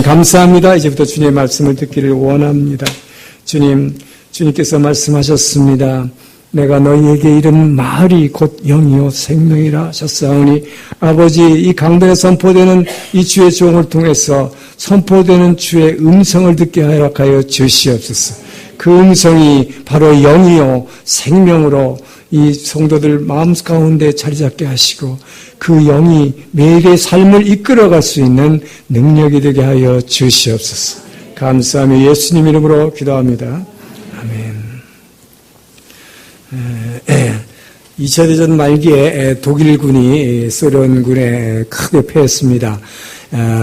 감사합니다. 이제부터 주님의 말씀을 듣기를 원합니다. 주님께서 말씀하셨습니다. 내가 너희에게 이른 말이 곧 영이요 생명이라 하셨사오니 아버지, 이 강단에 선포되는 이 주의 종을 통해서 선포되는 주의 음성을 듣게 허락하여 주시옵소서. 그 음성이 바로 영이요 생명으로 이 성도들 마음 가운데 자리 잡게 하시고 그 영이 매일의 삶을 이끌어갈 수 있는 능력이 되게 하여 주시옵소서. 감사하며 예수님 이름으로 기도합니다. 아멘. 2차 대전 말기에 독일군이 소련군에 크게 패했습니다.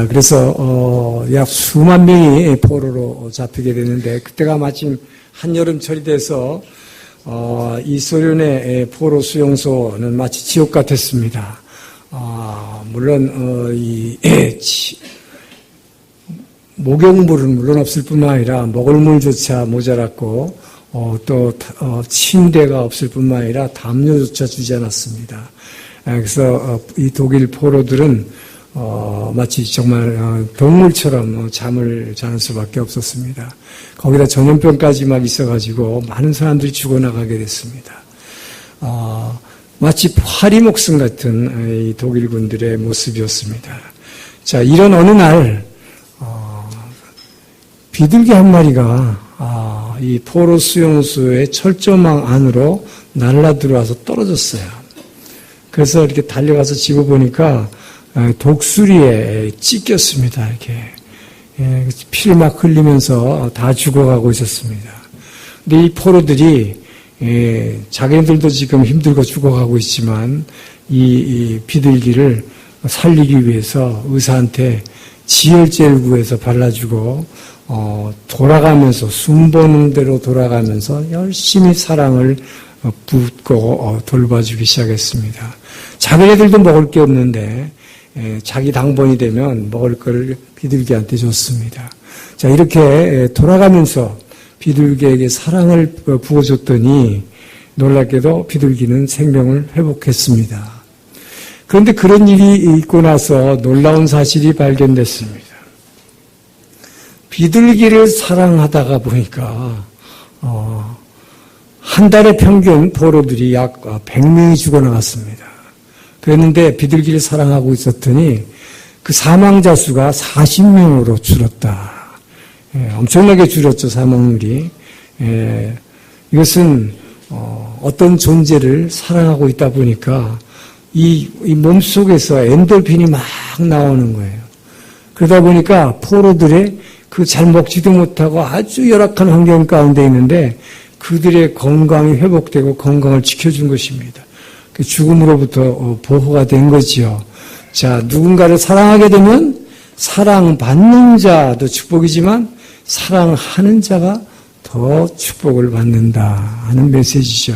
그래서 약 수만 명이 포로로 잡히게 되는데 그때가 마침 한여름철이 돼서 이 소련의 포로 수용소는 마치 지옥 같았습니다. 물론 목욕물은 물론 없을 뿐만 아니라 먹을 물조차 모자랐고 또 침대가 없을 뿐만 아니라 담요조차 주지 않았습니다. 그래서 이 독일 포로들은 마치 정말 동물처럼 잠을 자는 수밖에 없었습니다. 거기다 전염병까지 막 있어가지고 많은 사람들이 죽어나가게 됐습니다. 마치 파리 목숨 같은 이 독일군들의 모습이었습니다. 자, 이런 어느 날 비둘기 한 마리가 이 포로 수용소의 철조망 안으로 날라 들어와서 떨어졌어요. 그래서 이렇게 달려가서 집어보니까 독수리에 찢겼습니다. 이렇게 피를 막 흘리면서 다 죽어가고 있었습니다. 근데 이 포로들이 자기네들도 지금 힘들고 죽어가고 있지만 이 비둘기를 살리기 위해서 의사한테 지혈제를 구해서 발라주고 돌아가면서 숨보는 대로 돌아가면서 열심히 사랑을 붓고 돌봐주기 시작했습니다. 자기네들도 먹을 게 없는데 자기 당번이 되면 먹을 걸 비둘기한테 줬습니다. 자, 이렇게 돌아가면서 비둘기에게 사랑을 부어줬더니 놀랍게도 비둘기는 생명을 회복했습니다. 그런데 그런 일이 있고 나서 놀라운 사실이 발견됐습니다. 비둘기를 사랑하다가 보니까 한 달에 평균 포로들이 약 100명이 죽어나갔습니다. 그랬는데 비둘기를 사랑하고 있었더니 그 사망자 수가 40명으로 줄었다. 엄청나게 줄었죠, 사망률이. 이것은 어떤 존재를 사랑하고 있다 보니까 이 몸속에서 엔돌핀이 막 나오는 거예요. 그러다 보니까 포로들의 그 잘 먹지도 못하고 아주 열악한 환경 가운데 있는데 그들의 건강이 회복되고 건강을 지켜준 것입니다. 그 죽음으로부터 보호가 된 거지요. 자, 누군가를 사랑하게 되면 사랑받는 자도 축복이지만 사랑하는 자가 더 축복을 받는다 하는 메시지죠.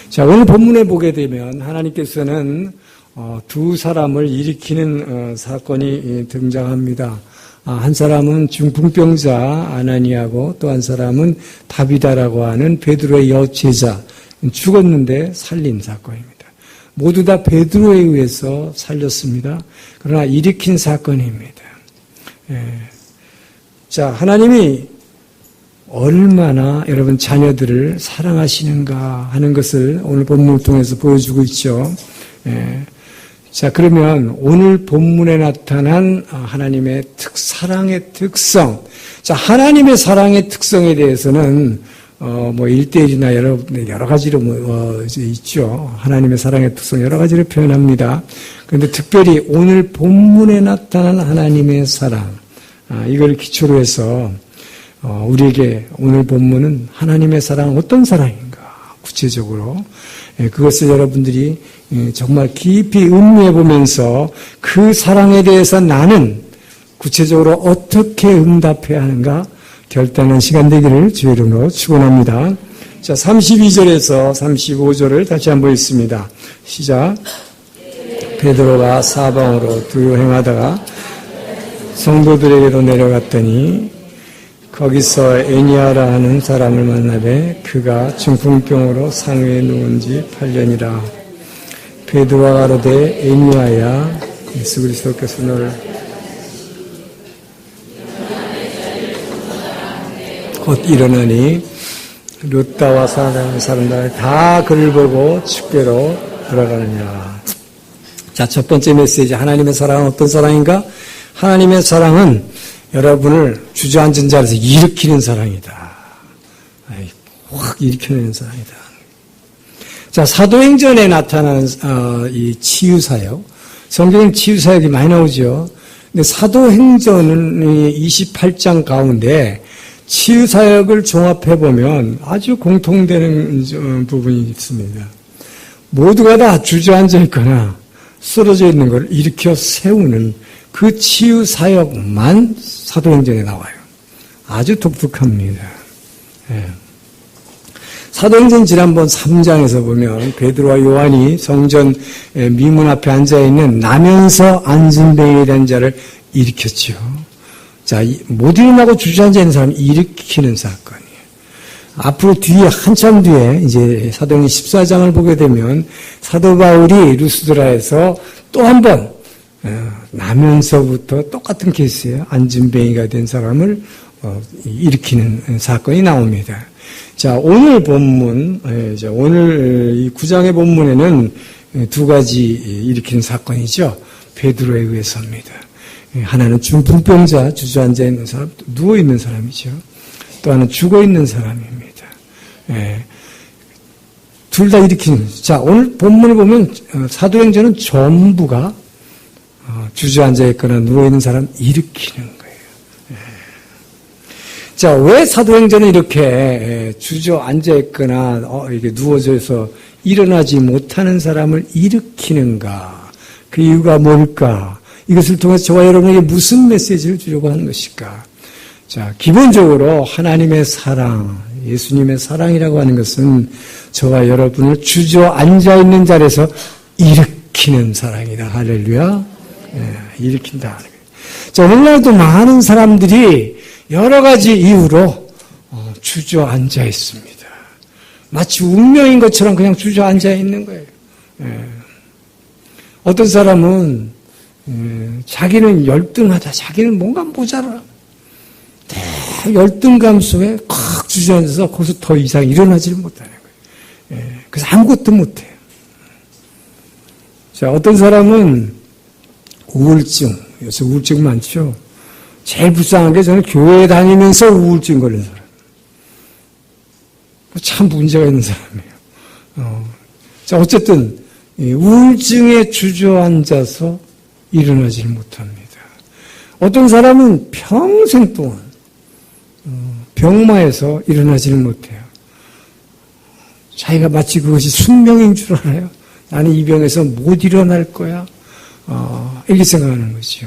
자, 오늘 본문에 보게 되면 하나님께서는 두 사람을 일으키는 사건이 등장합니다. 한 사람은 중풍병자 아나니아고 또 한 사람은 다비다라고 하는 베드로의 여제자, 죽었는데 살린 사건입니다. 모두 다 베드로에 의해서 살렸습니다. 그러나 일으킨 사건입니다. 자, 하나님이 얼마나 여러분 자녀들을 사랑하시는가 하는 것을 오늘 본문을 통해서 보여주고 있죠. 자, 그러면 오늘 본문에 나타난 하나님의 사랑의 특성. 자, 하나님의 사랑의 특성에 대해서는 뭐 1대1이나 여러 가지로 있죠. 하나님의 사랑의 특성 여러 가지로 표현합니다. 그런데 특별히 오늘 본문에 나타난 하나님의 사랑, 이걸 기초로 해서 우리에게 오늘 본문은 하나님의 사랑은 어떤 사랑인가 구체적으로 그것을 여러분들이 정말 깊이 음미해 보면서 그 사랑에 대해서 나는 구체적으로 어떻게 응답해야 하는가 결단하는 시간 되기를 주의 이름으로 축원합니다. 자, 32절에서 35절을 다시 한번 읽습니다. 시작. 베드로가 사방으로 두루 행하다가 성도들에게로 내려갔더니 거기서 에니아라 하는 사람을 만나되 그가 중풍병으로 상위에 누운 지 8년이라. 베드로가 가로되 에니아야 예수 그리스도께서 너를 곧 일어나니 룻다와 사람들 다 그를 보고 축배로 돌아가느니라. 자, 첫 번째 메시지, 하나님의 사랑은 어떤 사랑인가? 하나님의 사랑은 여러분을 주저앉은 자리에서 일으키는 사랑이다. 확 일으켜내는 사랑이다. 자, 사도행전에 나타나는 이 치유사역, 성경엔 치유사역이 많이 나오죠. 근데 사도행전은 28장 가운데 치유사역을 종합해보면 아주 공통되는 부분이 있습니다. 모두가 다 주저앉아 있거나 쓰러져 있는 걸 일으켜 세우는 그 치유사역만 사도행전에 나와요. 아주 독특합니다. 예. 사도행전 지난번 3장에서 보면 베드로와 요한이 성전 미문 앞에 앉아있는 나면서 안진뱅이라는 자를 일으켰죠. 자, 못 일어나고 주저앉아 있는 사람을 일으키는 사건이에요. 앞으로 뒤에, 한참 뒤에, 이제 사도행전 14장을 보게 되면 사도 바울이 루스드라에서 또 한 번, 나면서부터 똑같은 케이스예요. 안진뱅이가 된 사람을 일으키는 사건이 나옵니다. 자, 오늘 본문, 오늘 이 9장의 본문에는 두 가지 일으키는 사건이죠. 베드로에 의해서입니다. 하나는 중풍병자, 주저앉아 있는 사람, 누워 있는 사람이죠. 또 하나는 죽어 있는 사람입니다. 둘 다 일으키는. 자, 오늘 본문을 보면 사도행전은 전부가 주저앉아 있거나 누워 있는 사람 일으키는 거예요. 자, 왜 사도행전은 이렇게 주저앉아 있거나 이렇게 누워져서 일어나지 못하는 사람을 일으키는가? 그 이유가 뭘까? 이것을 통해서 저와 여러분에게 무슨 메시지를 주려고 하는 것일까? 자, 기본적으로 하나님의 사랑, 예수님의 사랑이라고 하는 것은 저와 여러분을 주저앉아 있는 자리에서 일으키는 사랑이다. 할렐루야. 일으킨다. 자, 오늘날도 많은 사람들이 여러 가지 이유로 주저앉아 있습니다. 마치 운명인 것처럼 그냥 주저앉아 있는 거예요. 어떤 사람은 자기는 열등하다, 자기는 뭔가 모자라. 열등감 속에 콱 주저앉아서 거기서 더 이상 일어나지를 못하는 거예요. 그래서 아무것도 못해요. 자, 어떤 사람은 우울증, 요새 우울증 많죠. 제일 불쌍한 게 저는 교회 다니면서 우울증 걸린 사람. 참 문제가 있는 사람이에요. 자, 어쨌든 우울증에 주저앉아서 일어나지 못합니다. 어떤 사람은 평생 동안 병마에서 일어나지는 못해요. 자기가 마치 그것이 숙명인 줄 알아요. 나는 이 병에서 못 일어날 거야. 이렇게 생각하는 거죠.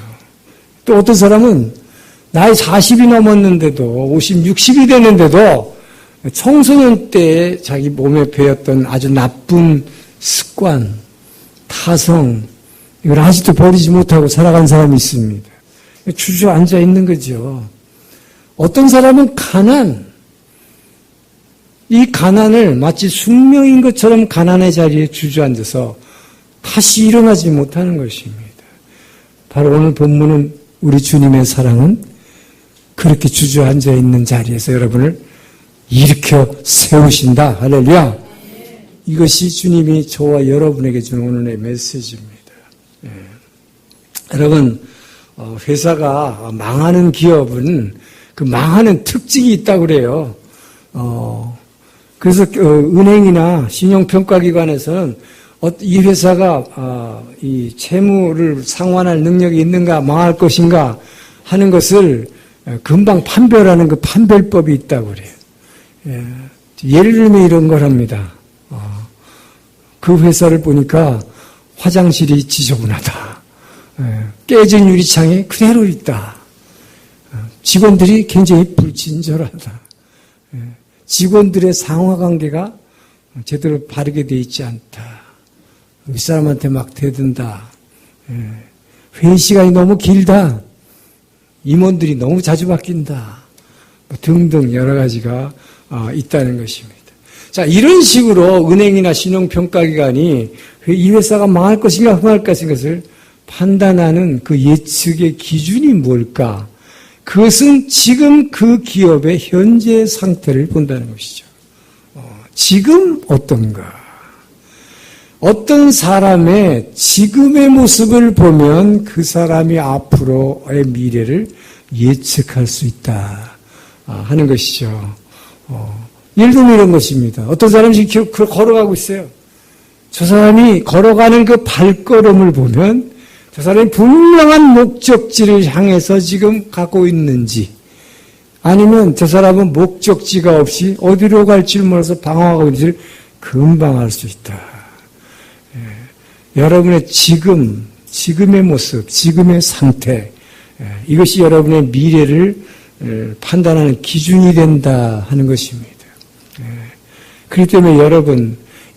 또 어떤 사람은 나이 40이 넘었는데도 50, 60이 됐는데도 청소년 때 자기 몸에 배었던 아주 나쁜 습관, 타성, 이걸 아직도 버리지 못하고 살아간 사람이 있습니다. 주저앉아 있는 거죠. 어떤 사람은 가난, 이 가난을 마치 숙명인 것처럼 가난의 자리에 주저앉아서 다시 일어나지 못하는 것입니다. 바로 오늘 본문은 우리 주님의 사랑은 그렇게 주저앉아 있는 자리에서 여러분을 일으켜 세우신다. 할렐루야. 이것이 주님이 저와 여러분에게 주는 오늘의 메시지입니다. 여러분, 회사가 망하는 기업은 그 망하는 특징이 있다고 그래요. 그래서 은행이나 신용평가기관에서는 이 회사가 이 채무를 상환할 능력이 있는가, 망할 것인가 하는 것을 금방 판별하는 그 판별법이 있다고 그래요. 예를 들면 이런 걸 합니다. 그 회사를 보니까 화장실이 지저분하다. 깨진 유리창이 그대로 있다. 직원들이 굉장히 불친절하다. 직원들의 상하관계가 제대로 바르게 되어 있지 않다. 윗사람한테 막 대든다. 회의 시간이 너무 길다. 임원들이 너무 자주 바뀐다. 등등 여러 가지가 있다는 것입니다. 자, 이런 식으로 은행이나 신용평가기관이 이 회사가 망할 것인가 흥할 것인 것을 판단하는 그 예측의 기준이 뭘까? 그것은 지금 그 기업의 현재 상태를 본다는 것이죠. 지금 어떤가? 어떤 사람의 지금의 모습을 보면 그 사람이 앞으로의 미래를 예측할 수 있다 하는 것이죠. 예를 들면 이런 것입니다. 어떤 사람이 걸어가고 있어요. 저 사람이 걸어가는 그 발걸음을 보면 저 사람이 분명한 목적지를 향해서 지금 가고 있는지, 아니면 저 사람은 목적지가 없이 어디로 갈지 몰라서 방황하고 있는지를 금방 알 수 있다. 여러분의 지금의 모습, 지금의 상태, 이것이 여러분의 미래를 판단하는 기준이 된다 하는 것입니다. 그렇기 때문에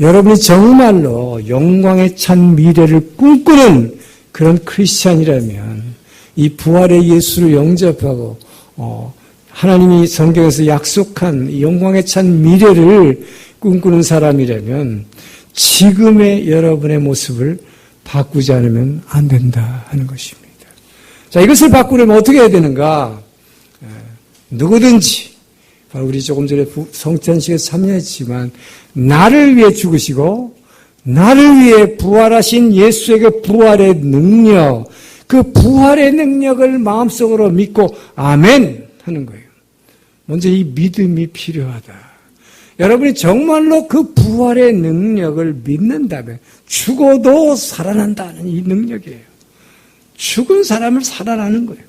여러분이 정말로 영광에 찬 미래를 꿈꾸는 그런 크리스찬이라면, 이 부활의 예수를 영접하고 하나님이 성경에서 약속한 이 영광에 찬 미래를 꿈꾸는 사람이라면 지금의 여러분의 모습을 바꾸지 않으면 안 된다 하는 것입니다. 자, 이것을 바꾸려면 어떻게 해야 되는가? 누구든지, 바로 우리 조금 전에 성찬식에 참여했지만, 나를 위해 죽으시고 나를 위해 부활하신 예수에게 부활의 능력, 그 부활의 능력을 마음속으로 믿고 아멘 하는 거예요. 먼저 이 믿음이 필요하다. 여러분이 정말로 그 부활의 능력을 믿는다면 죽어도 살아난다는 이 능력이에요. 죽은 사람을 살아나는 거예요.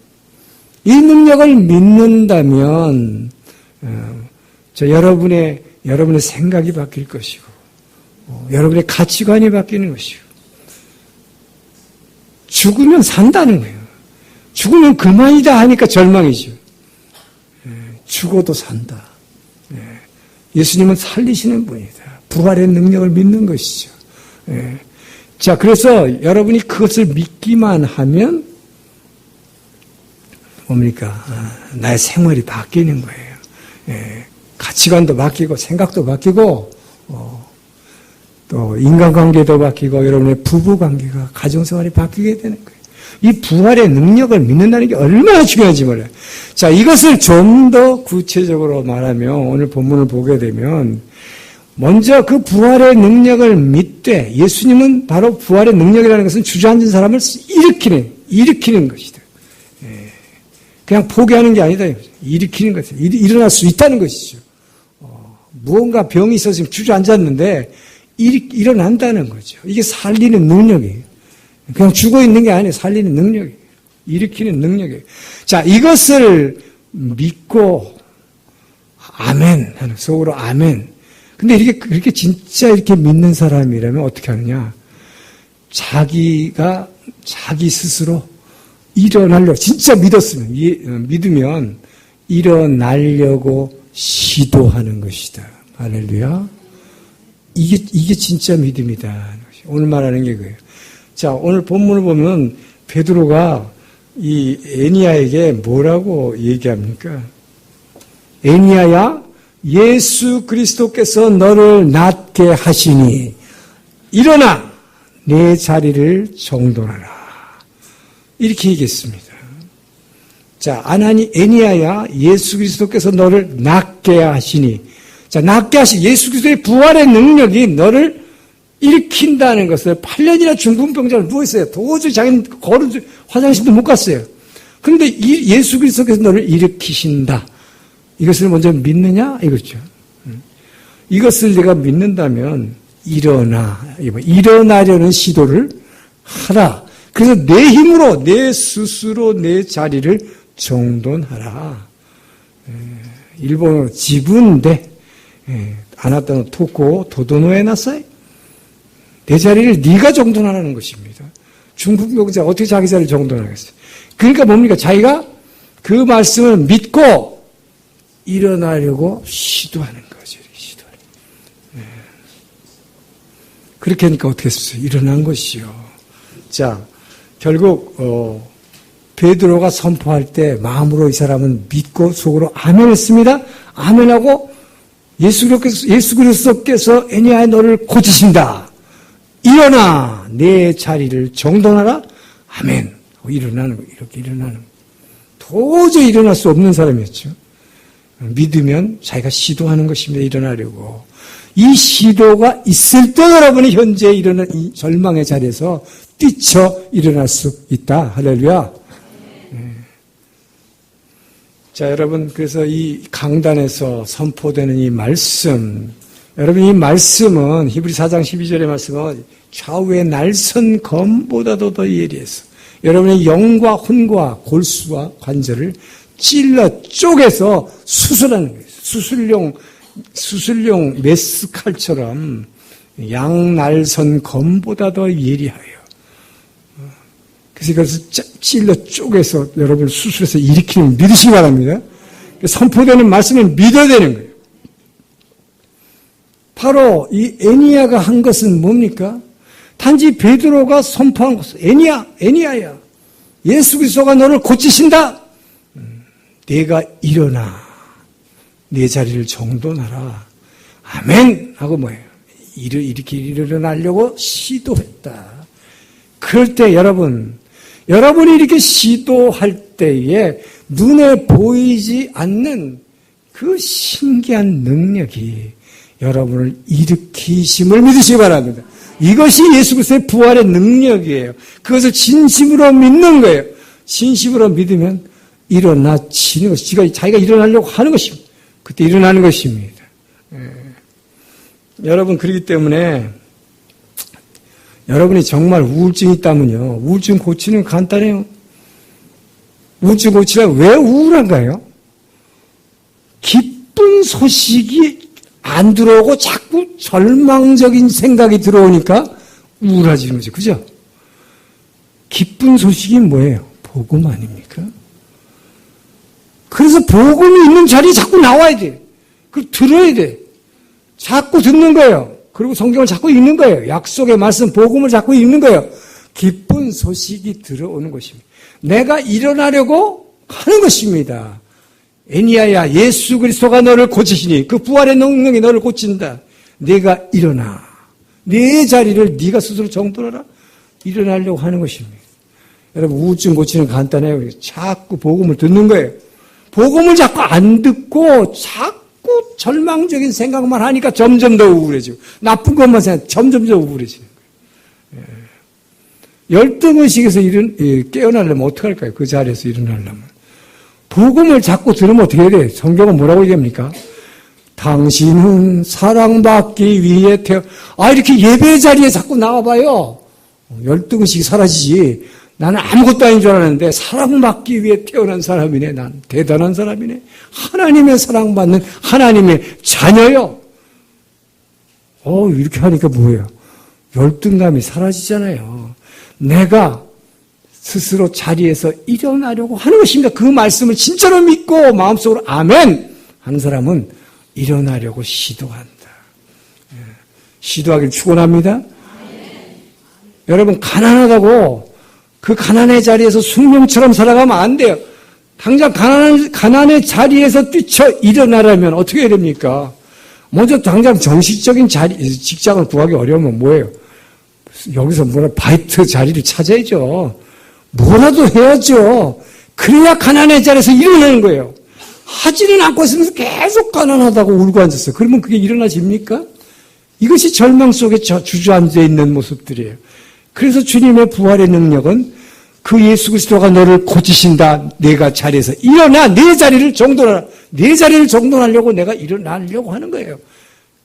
이 능력을 믿는다면 여러분의 생각이 바뀔 것이고, 여러분의 가치관이 바뀌는 것이고, 죽으면 산다는 거예요. 죽으면 그만이다 하니까 절망이죠. 죽어도 산다. 예수님은 살리시는 분이다. 부활의 능력을 믿는 것이죠. 자, 그래서 여러분이 그것을 믿기만 하면 뭡니까? 나의 생활이 바뀌는 거예요. 가치관도 바뀌고 생각도 바뀌고 또 인간관계도 바뀌고 여러분의 부부관계가, 가정생활이 바뀌게 되는 거예요. 이 부활의 능력을 믿는다는 게 얼마나 중요한지 몰라요. 자, 이것을 좀 더 구체적으로 말하면 오늘 본문을 보게 되면 먼저 그 부활의 능력을 믿되, 예수님은 바로 부활의 능력이라는 것은 주저앉은 사람을 일으키는 것이다. 그냥 포기하는 게 아니다. 일으키는 것이다. 일어날 수 있다는 것이죠. 무언가 병이 있어서 지금 주저앉았는데 일어난다는 거죠. 이게 살리는 능력이에요. 그냥 죽어 있는 게 아니에요. 살리는 능력이에요. 일으키는 능력이에요. 자, 이것을 믿고 아멘 하는, 속으로 아멘. 근데 그렇게 진짜 이렇게 믿는 사람이라면 어떻게 하느냐? 자기 스스로 일어나려고, 진짜 믿으면 일어나려고 시도하는 것이다. 할렐루야. 이게 진짜 믿음이다. 오늘 말하는 게 그예요. 자, 오늘 본문을 보면 베드로가 이 에니야에게 뭐라고 얘기합니까? 에니야야, 예수 그리스도께서 너를 낫게 하시니 일어나 내 자리를 정돈하라. 이렇게 얘기했습니다. 자, 에니야야, 예수 그리스도께서 너를 낫게 하시니. 자, 낫게 하시, 예수 그리스도의 부활의 능력이 너를 일으킨다는 것을 8년이나 중풍병자로 누워있어요. 도저히 자기는 화장실도 못 갔어요. 그런데 예수 그리스도께서 너를 일으키신다. 이것을 먼저 믿느냐? 이거죠. 이것을 내가 믿는다면 일어나려는 시도를 하라. 그래서 내 힘으로, 내 스스로 내 자리를 정돈하라. 일본어로 지분데, 아나타노 토코 도도노에 나사이. 내 자리를 네가 정돈하라는 것입니다. 중풍병자 어떻게 자기 자리를 정돈하겠어요? 그러니까 뭡니까? 자기가 그 말씀을 믿고 일어나려고 시도하는 거죠. 그렇게 하니까 어떻게 했어요? 일어난 것이요. 자, 결국 베드로가 선포할 때 마음으로 이 사람은 믿고 속으로 아멘 했습니다. 아멘하고 예수 그리스도께서 에니야의 너를 고치신다. 일어나 내 자리를 정돈하라. 아멘. 일어나는 거, 이렇게 일어나는 거. 도저히 일어날 수 없는 사람이었죠. 믿으면 자기가 시도하는 것입니다. 일어나려고. 이 시도가 있을 때 여러분이 현재 일어난 이 절망의 자리에서 뛰쳐 일어날 수 있다. 할렐루야. 자, 여러분, 그래서 이 강단에서 선포되는 이 말씀, 여러분, 이 말씀은 히브리 4장 12절의 말씀은 좌우의 날선 검보다도 더 예리해서 여러분의 영과 혼과 골수와 관절을 찔러 쪼개서 수술하는 거예요. 수술용 메스칼처럼 양날선 검보다 더 예리하여. 그래서 이것을 찔러 쪼개서 여러분을 수술해서 일으키는 믿으시기 바랍니다. 선포되는 말씀을 믿어야 되는 거예요. 바로 이 에니야가 한 것은 뭡니까? 단지 베드로가 선포한 것은 에니야야. 예수 그리스도가 너를 고치신다. 내가 일어나 내 자리를 정돈하라. 아멘 하고 뭐예요? 이렇게 일어나려고 시도했다. 그럴 때 여러분이 이렇게 시도할 때에 눈에 보이지 않는 그 신기한 능력이 여러분을 일으키심을 믿으시기 바랍니다. 이것이 예수 그리스도의 부활의 능력이에요. 그것을 진심으로 믿는 거예요. 진심으로 믿으면 일어나지는 것이 자기가 일어나려고 하는 것입니다. 그때 일어나는 것입니다. 여러분, 그렇기 때문에 여러분이 정말 우울증이 있다면요. 우울증 고치는 간단해요. 우울증 고치려면 왜 우울한가요? 기쁜 소식이 안 들어오고 자꾸 절망적인 생각이 들어오니까 우울해지는 거죠. 그죠? 기쁜 소식이 뭐예요? 복음 아닙니까? 그래서 복음이 있는 자리에 자꾸 나와야 돼. 그걸 들어야 돼. 자꾸 듣는 거예요. 그리고 성경을 자꾸 읽는 거예요. 약속의 말씀, 복음을 자꾸 읽는 거예요. 기쁜 소식이 들어오는 것입니다. 내가 일어나려고 하는 것입니다. 에니야야, 예수 그리스도가 너를 고치시니 그 부활의 능력이 너를 고친다. 내가 일어나. 내 자리를 네가 스스로 정돈하라. 일어나려고 하는 것입니다. 여러분, 우울증 고치는 간단해요. 자꾸 복음을 듣는 거예요. 복음을 자꾸 안 듣고 자꾸 절망적인 생각만 하니까 점점 더 우울해지고 나쁜 것만 생각 점점 더 우울해지는 거예요. 열등의식에서 깨어나려면 어떻게 할까요? 그 자리에서 일어나려면. 복음을 자꾸 들으면 어떻게 해야 돼요? 성경은 뭐라고 얘기합니까? 당신은 사랑받기 위해 이렇게 예배 자리에 자꾸 나와봐요. 열등의식이 사라지지. 나는 아무것도 아닌 줄 알았는데 사랑받기 위해 태어난 사람이네. 난 대단한 사람이네. 하나님의 사랑받는 하나님의 자녀요. 이렇게 하니까 뭐예요? 열등감이 사라지잖아요. 내가 스스로 자리에서 일어나려고 하는 것입니다. 그 말씀을 진짜로 믿고 마음속으로 아멘 하는 사람은 일어나려고 시도한다. 시도하길 축원합니다. 여러분, 가난하다고 그 가난의 자리에서 숙명처럼 살아가면 안 돼요. 당장 가난의 자리에서 뛰쳐 일어나려면 어떻게 해야 됩니까? 먼저 당장 정식적인 직장을 구하기 어려우면 뭐예요? 여기서 바이트 자리를 찾아야죠. 뭐라도 해야죠. 그래야 가난의 자리에서 일어나는 거예요. 하지는 않고 있으면서 계속 가난하다고 울고 앉았어요. 그러면 그게 일어나집니까? 이것이 절망 속에 주저앉아 있는 모습들이에요. 그래서 주님의 부활의 능력은 그 예수 그리스도가 너를 고치신다. 내가 자리에서 일어나 내 자리를 정돈하라. 내 자리를 정돈하려고 내가 일어나려고 하는 거예요.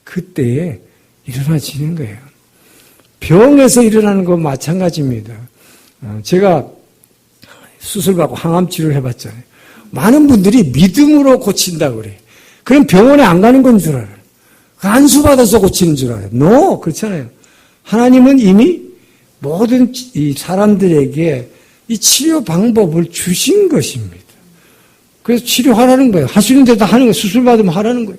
그때에 일어나지는 거예요. 병에서 일어나는 건 마찬가지입니다. 제가 수술받고 항암 치료를 해봤잖아요. 많은 분들이 믿음으로 고친다고 그래요. 그럼 병원에 안 가는 건 줄 알아요. 안수받아서 고치는 줄 알아요. No, 그렇잖아요. 하나님은 이미 모든 이 사람들에게 이 치료 방법을 주신 것입니다. 그래서 치료하라는 거예요. 할 수 있는 데다 하는 거예요. 수술받으면 하라는 거예요.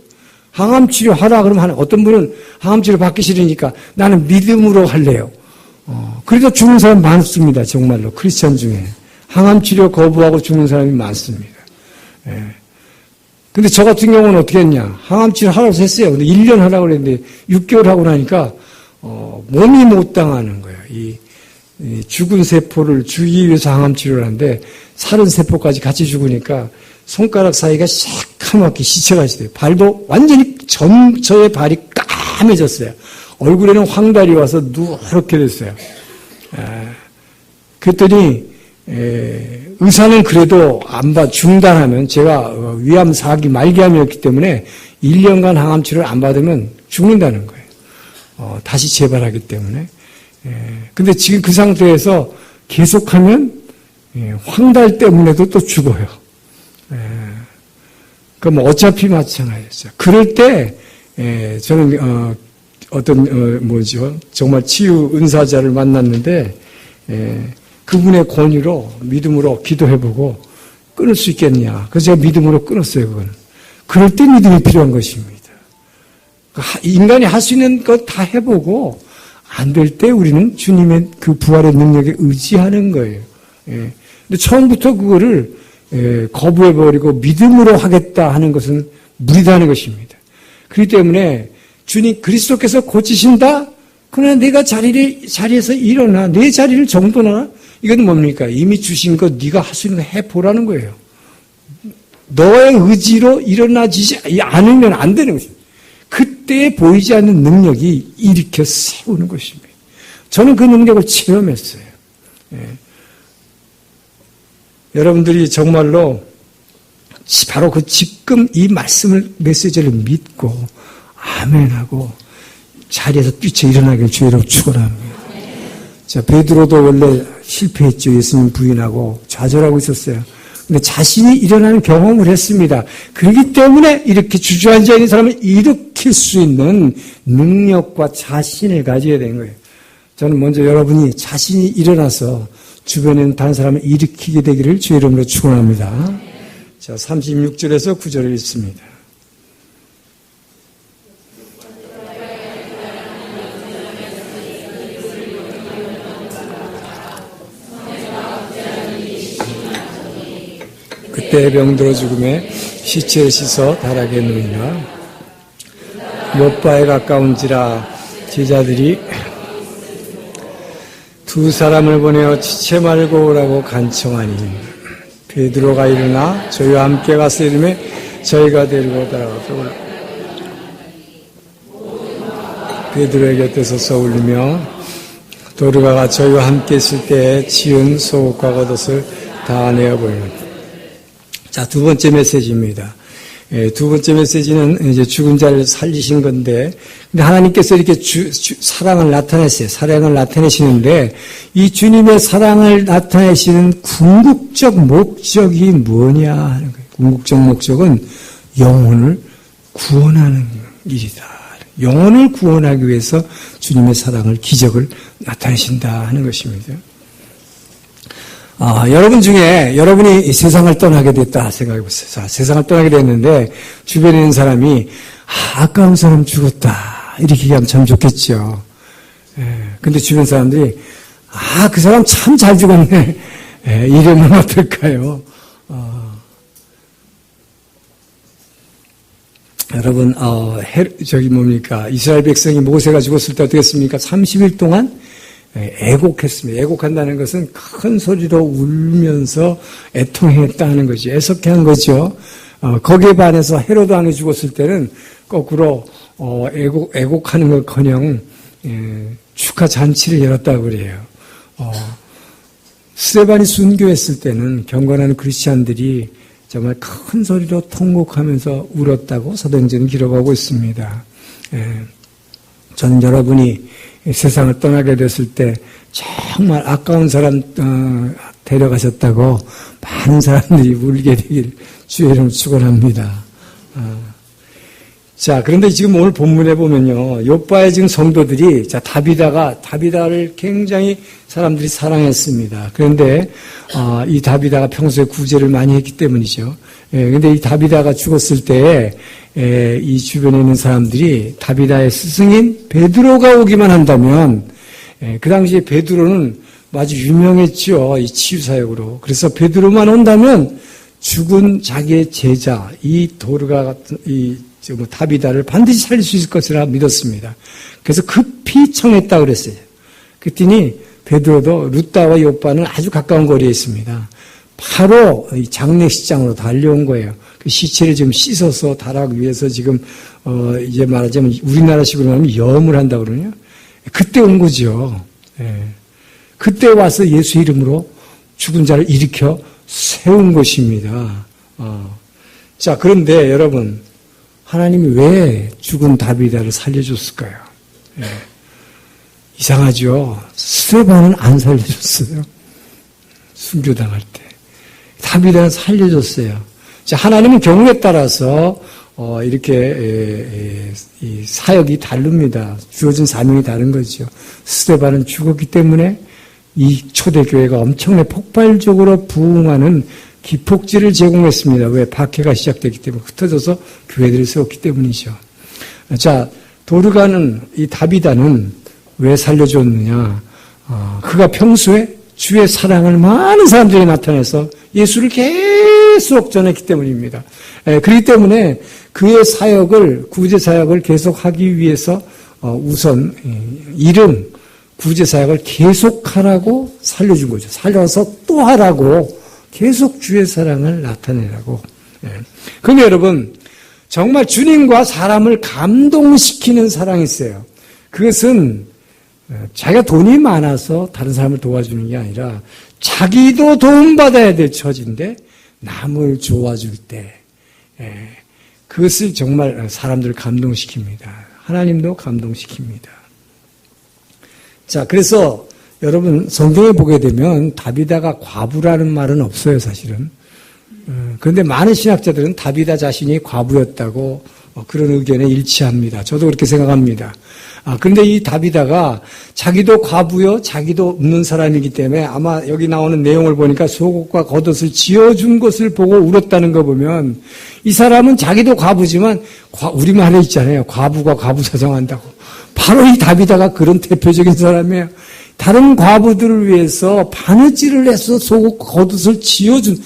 항암 치료하라 그러면 하는. 어떤 분은 항암 치료 받기 싫으니까 나는 믿음으로 할래요. 그래도 죽는 사람 많습니다. 정말로 크리스찬 중에. 항암 치료 거부하고 죽는 사람이 많습니다. 근데 저 같은 경우는 어떻게 했냐. 항암 치료 하라고 했어요. 근데 1년 하라고 그랬는데 6개월 하고 나니까 몸이 못 당하는 거예요. 죽은 세포를 죽이기 위해서 항암 치료를 하는데 살은 세포까지 같이 죽으니까 손가락 사이가 새카맣게 시체가 돼요. 발도 완전히 저의 발이 까매졌어요. 얼굴에는 황달이 와서 누렇게 됐어요. 그랬더니 의사는 그래도 중단하면 제가 위암 4기 말기암이었기 때문에 1년간 항암 치료를 안 받으면 죽는다는 거예요. 다시 재발하기 때문에. 근데 지금 그 상태에서 계속하면 황달 때문에도 또 죽어요. 그럼 어차피 마찬가지였어요. 그럴 때 저는 정말 치유 은사자를 만났는데 그분의 권유로 믿음으로 기도해보고 끊을 수 있겠냐. 그래서 제가 믿음으로 끊었어요. 그건. 그럴 때 믿음이 필요한 것입니다. 인간이 할 수 있는 것 다 해보고 안 될 때 우리는 주님의 그 부활의 능력에 의지하는 거예요. 근데 처음부터 그거를 거부해버리고 믿음으로 하겠다 하는 것은 무리다는 것입니다. 그렇기 때문에 주님 그리스도께서 고치신다? 그러나 내가 자리에서 일어나 내 자리를 정돈하나? 이건 뭡니까? 이미 주신 것 네가 할 수 있는 거 해보라는 거예요. 너의 의지로 일어나지지 않으면 안 되는 것입니다. 그때 보이지 않는 능력이 일으켜 세우는 것입니다. 저는 그 능력을 체험했어요. 여러분들이 정말로 바로 지금 이 메시지를 믿고 아멘하고 자리에서 뛰쳐 일어나길 주의로 축원합니다. 자, 베드로도 원래 실패했죠. 예수님 부인하고 좌절하고 있었어요. 근데 자신이 일어나는 경험을 했습니다. 그렇기 때문에 이렇게 주저앉아 있는 사람을 일으킬 수 있는 능력과 자신을 가져야 되는 거예요. 저는 먼저 여러분이 자신이 일어나서 주변에 있는 다른 사람을 일으키게 되기를 주의 이름으로 축원합니다. 자, 36절에서 9절을 읽습니다. 그때 병들어 죽음에 시체를 씻어 다락에 놓으니라. 욥바에 가까운지라 제자들이 두 사람을 보내어 지체 말고 오라고 간청하니 베드로가 일어나 저희와 함께 가서 이름에 저희가 데리고 따라가서 베드로의 곁에서 서울리며 도르가가 저희와 함께 있을 때에 지은 속옷과 겉옷을 다 내어버리는. 자, 두 번째 메시지입니다. 두 번째 메시지는 이제 죽은 자를 살리신 건데, 근데 하나님께서 이렇게 사랑을 나타내세요. 사랑을 나타내시는데, 이 주님의 사랑을 나타내시는 궁극적 목적이 뭐냐 하는 거예요. 궁극적 목적은 영혼을 구원하는 일이다. 영혼을 구원하기 위해서 주님의 사랑을, 기적을 나타내신다 하는 것입니다. 여러분 중에 여러분이 세상을 떠나게 됐다 생각해 보세요. 자, 세상을 떠나게 됐는데 주변에 있는 사람이 아까운 사람 죽었다 이렇게 얘기하면 참 좋겠죠. 근데 주변 사람들이 그 사람 참 잘 죽었네 이러면 어떨까요? 여러분 이스라엘 백성이 모세가 죽었을 때 어떻게 했습니까? 30일 동안 애곡했습니다. 애곡한다는 것은 큰 소리로 울면서 애통했다는 거죠. 애석해한 거죠. 거기에 반해서 헤로드 왕이 죽었을 때는 거꾸로 애곡하는 것커녕 축하 잔치를 열었다고 그래요. 스데반이 순교했을 때는 경건한 크리스찬들이 정말 큰 소리로 통곡하면서 울었다고 사도행전은 기록하고 있습니다. 저는 여러분이 세상을 떠나게 됐을 때 정말 아까운 사람 데려가셨다고 많은 사람들이 울게 되길 주의 이름으로 축원합니다. 자, 그런데 지금 오늘 본문에 보면요, 욥바의 지금 성도들이 다비다를 굉장히 사람들이 사랑했습니다. 그런데 이 다비다가 평소에 구제를 많이 했기 때문이죠. 그런데 이 다비다가 죽었을 때에 이 주변에 있는 사람들이 다비다의 스승인 베드로가 오기만 한다면, 그 당시에 베드로는 아주 유명했죠. 이 치유사역으로. 그래서 베드로만 온다면 죽은 자기의 제자, 이 도르가 같은, 다비다를 반드시 살릴 수 있을 것이라 믿었습니다. 그래서 급히 청했다고 그랬어요. 그랬더니 베드로도 룻다와 욥바는 아주 가까운 거리에 있습니다. 바로 이 장례식장으로 달려온 거예요. 그 시체를 지금 씻어서 다락 위에서 지금 이제 말하자면 우리나라식으로 하면 염을 한다고 그러냐? 그때 온 거죠. 예. 그때 와서 예수 이름으로 죽은 자를 일으켜 세운 것입니다. 자, 그런데 여러분, 하나님이 왜 죽은 다비다를 살려줬을까요? 예. 이상하죠. 스데반은 안 살려줬어요. 순교당할 때. 다비다는 살려줬어요. 자, 하나님은 경우에 따라서 이렇게 이 사역이 다릅니다. 주어진 사명이 다른 거죠. 스데반은 죽었기 때문에 이 초대교회가 엄청나게 폭발적으로 부흥하는 기폭제를 제공했습니다. 왜? 박해가 시작됐기 때문에 흩어져서 교회들을 세웠기 때문이죠. 자, 도르가는 이 다비다는 왜 살려줬느냐? 그가 평소에 주의 사랑을 많은 사람들이 나타내서 예수를 계속 전했기 때문입니다. 그렇기 때문에 그의 사역을, 구제 사역을 계속하기 위해서 우선 이름, 구제 사역을 계속하라고 살려준 거죠. 살려서 또 하라고 계속 주의 사랑을 나타내라고. 그런데 여러분, 정말 주님과 사람을 감동시키는 사랑이 있어요. 그것은 자기가 돈이 많아서 다른 사람을 도와주는 게 아니라 자기도 도움받아야 될 처지인데 남을 도와줄 때 그것을 정말 사람들을 감동시킵니다. 하나님도 감동시킵니다. 자, 그래서 여러분 성경에 보게 되면 다비다가 과부라는 말은 없어요, 사실은. 그런데 많은 신학자들은 다비다 자신이 과부였다고 그런 의견에 일치합니다. 저도 그렇게 생각합니다. 그런데 이 다비다가 자기도 과부요, 자기도 없는 사람이기 때문에 아마 여기 나오는 내용을 보니까 속옷과 겉옷을 지어준 것을 보고 울었다는 거 보면 이 사람은 자기도 과부지만 우리말에 있잖아요. 과부가 과부사정한다고. 바로 이 다비다가 그런 대표적인 사람이에요. 다른 과부들을 위해서 바느질을 해서 속옷, 겉옷을 지어준,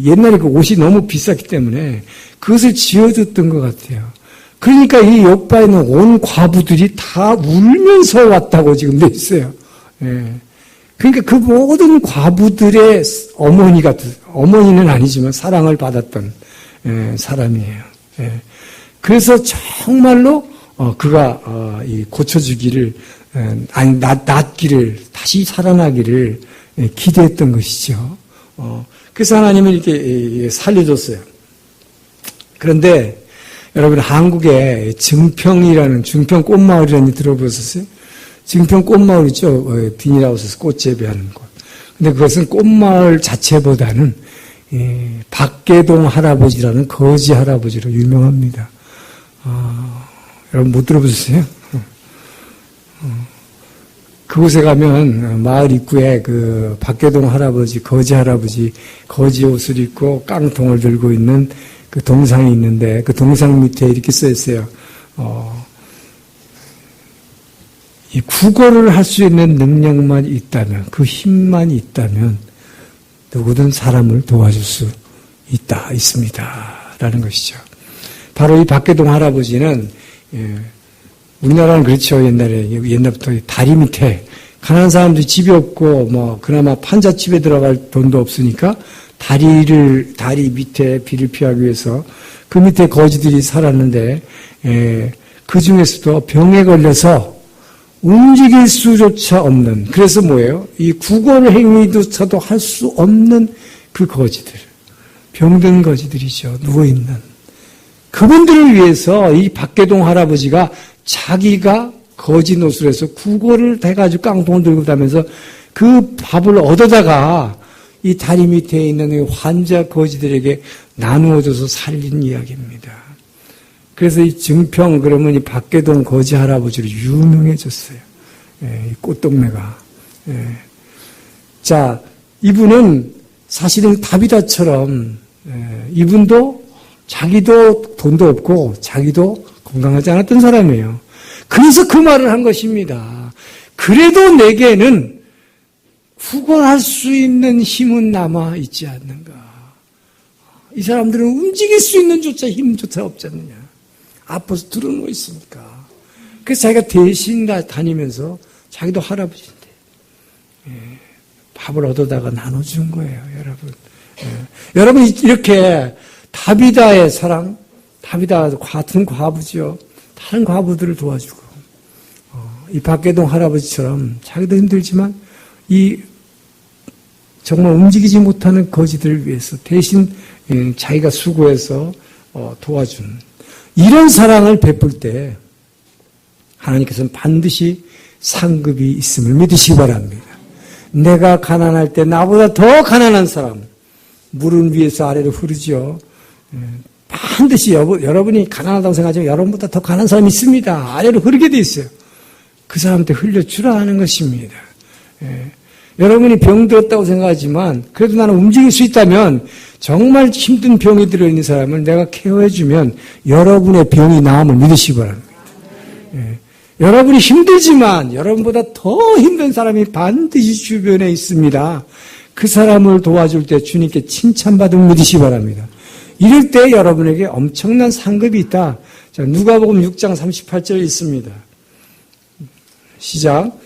옛날에 그 옷이 너무 비쌌기 때문에 그것을 지어줬던 것 같아요. 그러니까 이 욥바에는 온 과부들이 다 울면서 왔다고 지금 돼 있어요. 예. 그러니까 그 모든 과부들의 어머니는 아니지만 사랑을 받았던 사람이에요. 예. 그래서 정말로 그가 고쳐주기를 낫기를 다시 살아나기를 기대했던 것이죠. 그래서 하나님은 이렇게 살려줬어요. 그런데 여러분 한국에 증평이라는 증평 꽃마을이라는 데 들어보셨어요? 증평 꽃마을 있죠? 비닐하우스에서 꽃 재배하는 곳. 근데 그것은 꽃마을 자체보다는 박계동 할아버지라는 거지 할아버지로 유명합니다. 여러분 못 들어보셨어요? 그곳에 가면 마을 입구에 그 박계동 할아버지, 거지 할아버지, 거지 옷을 입고 깡통을 들고 있는 그 동상이 있는데 그 동상 밑에 이렇게 써 있어요. 이 국어를 할 수 있는 능력만 있다면, 그 힘만 있다면 누구든 사람을 도와줄 수 있습니다. 라는 것이죠. 바로 이 박계동 할아버지는 우리나라는 그렇죠. 옛날부터 다리 밑에 가난한 사람들이 집이 없고 그나마 판잣집에 들어갈 돈도 없으니까 다리 밑에 비를 피하기 위해서 그 밑에 거지들이 살았는데 그 중에서도 병에 걸려서 움직일 수조차 없는, 그래서 뭐예요? 이 구걸 행위조차도 할 수 없는 그 거지들, 병든 거지들이죠. 누워있는 그분들을 위해서 이 박계동 할아버지가 자기가 거지 노릇을 해서 구걸을 해가지고 깡통을 들고 다면서 그 밥을 얻어다가 이 다리 밑에 있는 이 환자 거지들에게 나누어줘서 살린 이야기입니다. 그래서 이 증평, 그러면 이 박계동 거지 할아버지로 유명해졌어요. 이 꽃동네가. 자, 이분은 사실은 다비다처럼 이분도 자기도 돈도 없고 자기도 건강하지 않았던 사람이에요. 그래서 그 말을 한 것입니다. 그래도 내게는 구걸할 수 있는 힘은 남아 있지 않는가. 이 사람들은 움직일 수 있는 힘조차 없지 않느냐. 아파서 들어누워 있으니까. 그래서 자기가 대신 다니면서 자기도 할아버지인데 밥을 얻어다가 나눠준 거예요, 여러분. 여러분, 이렇게 다비다의 사랑, 다비다 같은 과부죠. 다른 과부들을 도와주고, 이 박계동 할아버지처럼 자기도 힘들지만 정말 움직이지 못하는 거지들을 위해서 대신 자기가 수고해서 도와준 이런 사랑을 베풀 때 하나님께서는 반드시 상급이 있음을 믿으시기 바랍니다. 내가 가난할 때 나보다 더 가난한 사람, 물은 위에서 아래로 흐르죠. 반드시 여러분이 가난하다고 생각하지만 여러분보다 더 가난한 사람이 있습니다. 아래로 흐르게 돼 있어요. 그 사람한테 흘려주라 하는 것입니다. 여러분이 병들었다고 생각하지만 그래도 나는 움직일 수 있다면 정말 힘든 병이 들어있는 사람을 내가 케어해주면 여러분의 병이 나음을 믿으시기 바랍니다. 여러분이 힘들지만 여러분보다 더 힘든 사람이 반드시 주변에 있습니다. 그 사람을 도와줄 때 주님께 칭찬받음을 믿으시기 바랍니다. 이럴 때 여러분에게 엄청난 상급이 있다. 자, 누가복음 6장 38절 있습니다. 시작.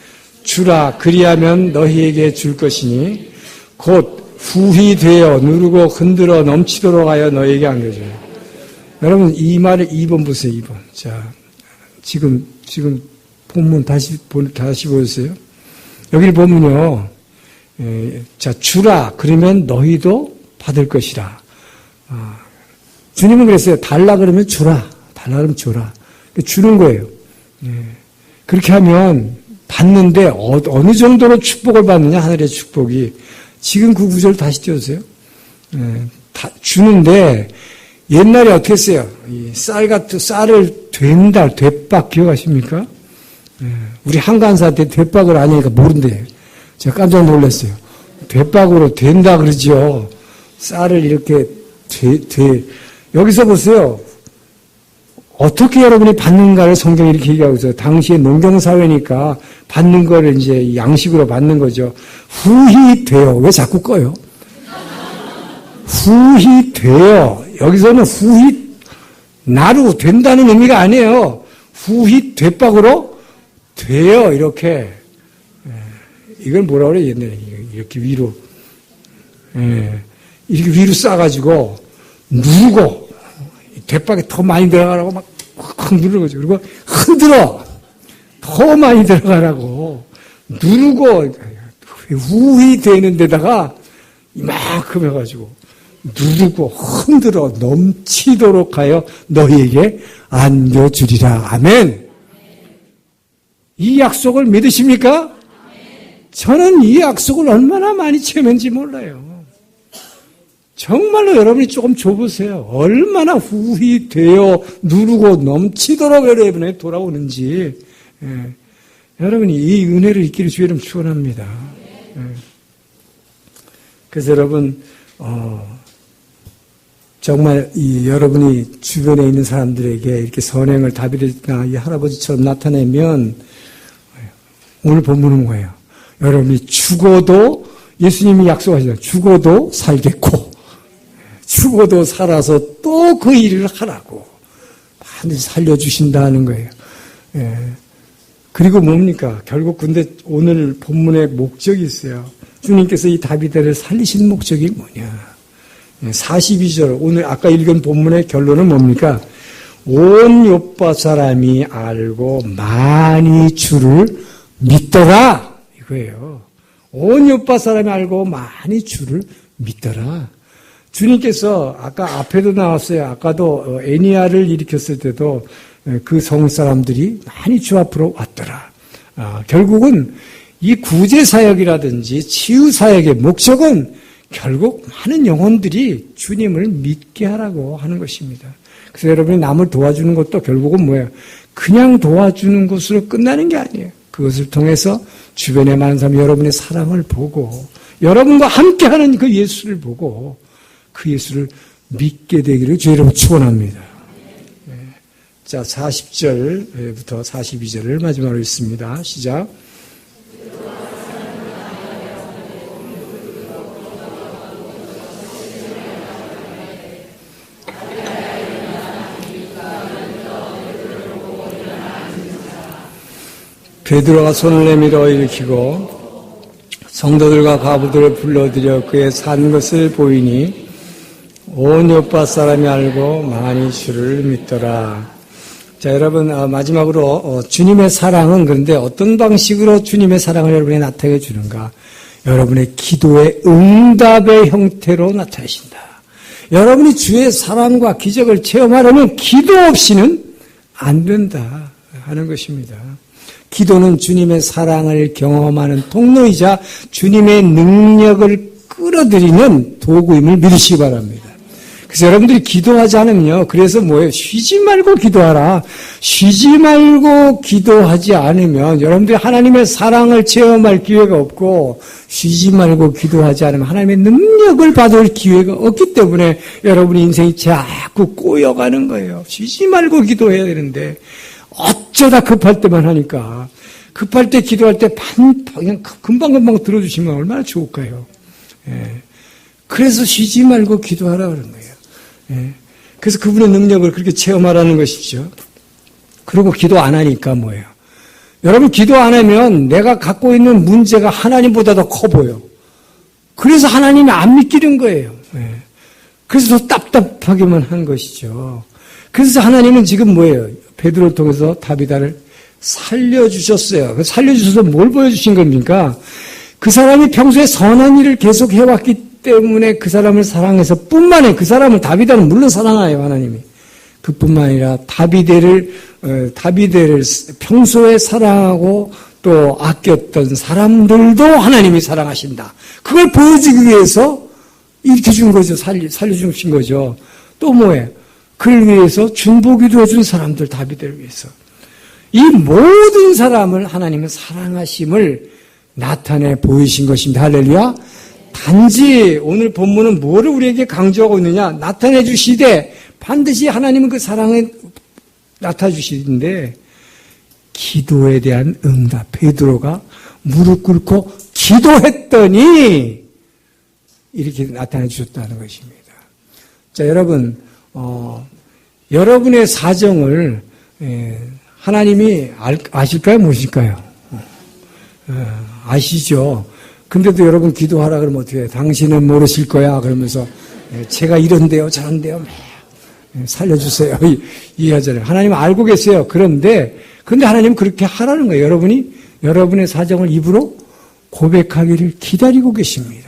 주라 그리하면 너희에게 줄 것이니 곧 후히 되어 누르고 흔들어 넘치도록 하여 너희에게 안겨줘요. 여러분 이 말을 2번 보세요. 2번. 자, 지금 본문 다시 보세요. 여기를 보면요. 자, 주라 그러면 너희도 받을 것이라. 주님은 그랬어요. 달라 그러면 주라. 달라 그러면 주라. 주는 거예요. 그렇게 하면 받는데 어느 정도로 축복을 받느냐, 하늘의 축복이. 지금 그 구절 다시 띄워주세요. 주는데 옛날에 어떻게 했어요? 쌀을 되박 기억하십니까? 우리 한간사한테 되박을 아니니까 모른대요. 제가 깜짝 놀랐어요. 되박으로 된다 그러죠. 쌀을 이렇게 여기서 보세요. 어떻게 여러분이 받는가를 성경이 이렇게 얘기하고 있어요. 당시에 농경사회니까 받는 거를 이제 양식으로 받는 거죠. 후히 돼요. 왜 자꾸 꺼요? 후히 돼요. 여기서는 후히 나루 된다는 의미가 아니에요. 후히 되박으로 돼요. 이렇게. 이걸 뭐라 그래요? 옛날에 이렇게 위로. 이렇게 위로 싸가지고 누르고 대박에 더 많이 들어가라고 막 누르는 거죠. 그리고 흔들어. 더 많이 들어가라고. 누르고, 후히 되는 데다가 이만큼 해가지고, 누르고, 흔들어, 넘치도록 하여 너희에게 안겨주리라. 아멘. 이 약속을 믿으십니까? 저는 이 약속을 얼마나 많이 체면지 몰라요. 정말로 여러분이 조금 줘보세요. 얼마나 후히 되어 누르고 넘치도록 여러분에 돌아오는지. 여러분이 이 은혜를 잊기를 주의 이름 축원합니다. 그래서 여러분 정말 여러분이 주변에 있는 사람들에게 이렇게 선행을 다비드나 이 할아버지처럼 나타내면 오늘 본문은 뭐예요? 여러분이 죽어도 예수님이 약속하시잖아요. 죽어도 살겠고 죽어도 살아서 또 그 일을 하라고 반드시 살려주신다는 거예요. 그리고 뭡니까? 결국 근데 오늘 본문의 목적이 있어요. 주님께서 이 다비드를 살리신 목적이 뭐냐? 42절 오늘 아까 읽은 본문의 결론은 뭡니까? 온 요파 사람이 알고 많이 주를 믿더라 이거예요. 온 요파 사람이 알고 많이 주를 믿더라. 주님께서 아까 앞에도 나왔어요. 아까도 애니아를 일으켰을 때도 그 성 사람들이 많이 주 앞으로 왔더라. 결국은 이 구제사역이라든지 치유사역의 목적은 결국 많은 영혼들이 주님을 믿게 하라고 하는 것입니다. 그래서 여러분이 남을 도와주는 것도 결국은 뭐예요? 그냥 도와주는 것으로 끝나는 게 아니에요. 그것을 통해서 주변에 많은 사람 여러분의 사랑을 보고 여러분과 함께하는 그 예수를 보고 그 예수를 믿게 되기를 주의 이름으로 축원합니다. 자, 40절부터 42절을 마지막으로 읽습니다. 시작. 베드로가 손을 내밀어 일으키고 성도들과 과부들을 불러들여 그의 산 것을 보이니 온 요파 사람이 알고 많이 주를 믿더라. 자, 여러분, 마지막으로 주님의 사랑은 그런데 어떤 방식으로 주님의 사랑을 여러분에게 나타내 주는가? 여러분의 기도의 응답의 형태로 나타내신다. 여러분이 주의 사랑과 기적을 체험하려면 기도 없이는 안 된다 하는 것입니다. 기도는 주님의 사랑을 경험하는 통로이자 주님의 능력을 끌어들이는 도구임을 믿으시기 바랍니다. 그래서 여러분들이 기도하지 않으면요. 그래서 뭐예요? 쉬지 말고 기도하라. 쉬지 말고 기도하지 않으면 여러분들이 하나님의 사랑을 체험할 기회가 없고 쉬지 말고 기도하지 않으면 하나님의 능력을 받을 기회가 없기 때문에 여러분의 인생이 자꾸 꼬여가는 거예요. 쉬지 말고 기도해야 되는데 어쩌다 급할 때만 하니까 급할 때 기도할 때 그냥 금방금방 들어주시면 얼마나 좋을까요? 예. 그래서 쉬지 말고 기도하라 그런 거예요. 예. 그래서 그분의 능력을 그렇게 체험하라는 것이죠. 그리고 기도 안 하니까 뭐예요? 여러분 기도 안 하면 내가 갖고 있는 문제가 하나님보다 더 커 보여. 그래서 하나님이 안 믿기는 거예요. 예. 그래서 더 답답하게만 한 것이죠. 그래서 하나님은 지금 뭐예요? 베드로를 통해서 다비다를 살려주셨어요. 살려주셔서 뭘 보여주신 겁니까? 그 사람이 평소에 선한 일을 계속 해왔기 때문에 그 사람을 사랑해서 뿐만 아니라 그 사람을 다비다는 물론 사랑해요 하나님이. 그뿐만 아니라 다비데를 평소에 사랑하고 또 아꼈던 사람들도 하나님이 사랑하신다. 그걸 보여주기 위해서 이렇게 준 거죠. 살려주신 거죠. 또 뭐예요? 그를 위해서 중보기도 해준 사람들 다비데를 위해서. 이 모든 사람을 하나님은 사랑하심을 나타내 보이신 것입니다. 할렐루야. 단지 오늘 본문은 뭐를 우리에게 강조하고 있느냐? 나타내 주시되 반드시 하나님은 그 사랑을 나타내 주시는데 기도에 대한 응답. 베드로가 무릎 꿇고 기도했더니 이렇게 나타내 주셨다는 것입니다. 자, 여러분, 여러분의 사정을 하나님이 아실까요? 모실까요? 아시죠? 근데도 여러분 기도하라 그러면 어떻게 해요? 당신은 모르실 거야. 그러면서 제가 이런데요, 저런데요. 살려주세요. 이해하잖아요. 하나님 알고 계세요. 그런데 하나님 그렇게 하라는 거예요. 여러분이 여러분의 사정을 입으로 고백하기를 기다리고 계십니다.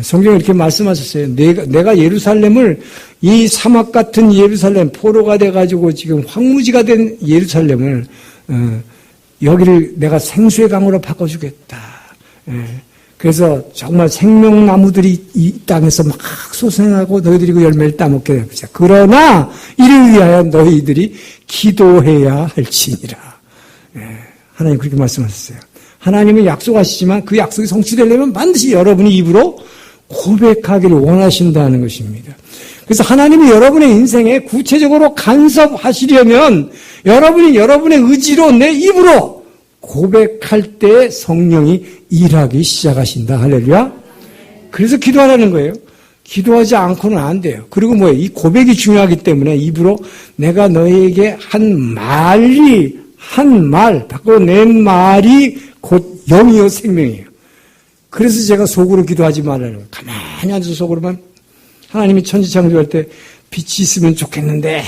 성경에 이렇게 말씀하셨어요. 내가 예루살렘을 이 사막 같은 예루살렘 포로가 돼가지고 지금 황무지가 된 예루살렘을 여기를 내가 생수의 강으로 바꿔주겠다. 그래서 정말 생명나무들이 이 땅에서 막 소생하고 너희들이 그 열매를 따먹게 될 것이다. 그러나 이를 위하여 너희들이 기도해야 할지니라. 하나님 그렇게 말씀하셨어요. 하나님은 약속하시지만 그 약속이 성취되려면 반드시 여러분이 입으로 고백하기를 원하신다는 것입니다. 그래서 하나님이 여러분의 인생에 구체적으로 간섭하시려면 여러분이 여러분의 의지로 내 입으로 고백할 때 성령이 일하기 시작하신다. 할렐루야. 그래서 기도하라는 거예요. 기도하지 않고는 안 돼요. 그리고 뭐예요? 이 고백이 중요하기 때문에 입으로 내가 너에게 한 말, 밖으로 낸 말이 곧 영이요 생명이에요. 그래서 제가 속으로 기도하지 말라는 거예요. 가만히 앉아서 속으로만 하나님이 천지창조할 때 빛이 있으면 좋겠는데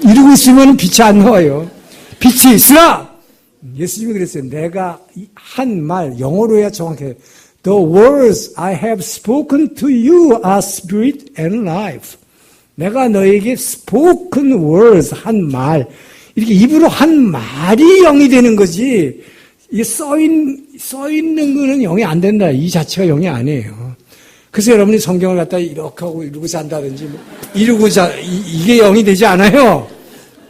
이러고 있으면 빛이 안 나와요. 빛이 있으라! 예수님이 그랬어요. 내가 한 말, 영어로 해야 정확해요. The words I have spoken to you are spirit and life. 내가 너에게 spoken words, 한 말, 이렇게 입으로 한 말이 영이 되는 거지, 이게 써있는 거는 영이 안 된다. 이 자체가 영이 아니에요. 그래서 여러분이 성경을 갖다 이렇게 하고 이러고 산다든지, 이게 영이 되지 않아요.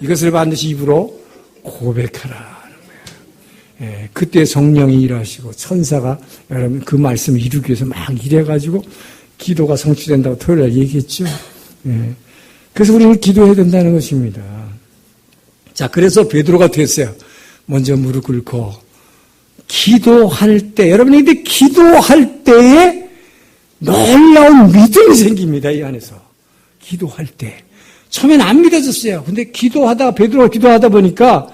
이것을 반드시 입으로 고백하라. 그때 성령이 일하시고 천사가 여러분 그 말씀을 이루기 위해서 막 일해가지고 기도가 성취된다고 토요일날 얘기했죠. 그래서 우리는 기도해야 된다는 것입니다. 자, 그래서 베드로가 됐어요. 먼저 무릎 꿇고 기도할 때, 여러분이 근데 기도할 때에 놀라운 믿음이 생깁니다. 이 안에서 기도할 때 처음엔 안 믿어졌어요. 근데 베드로가 기도하다 보니까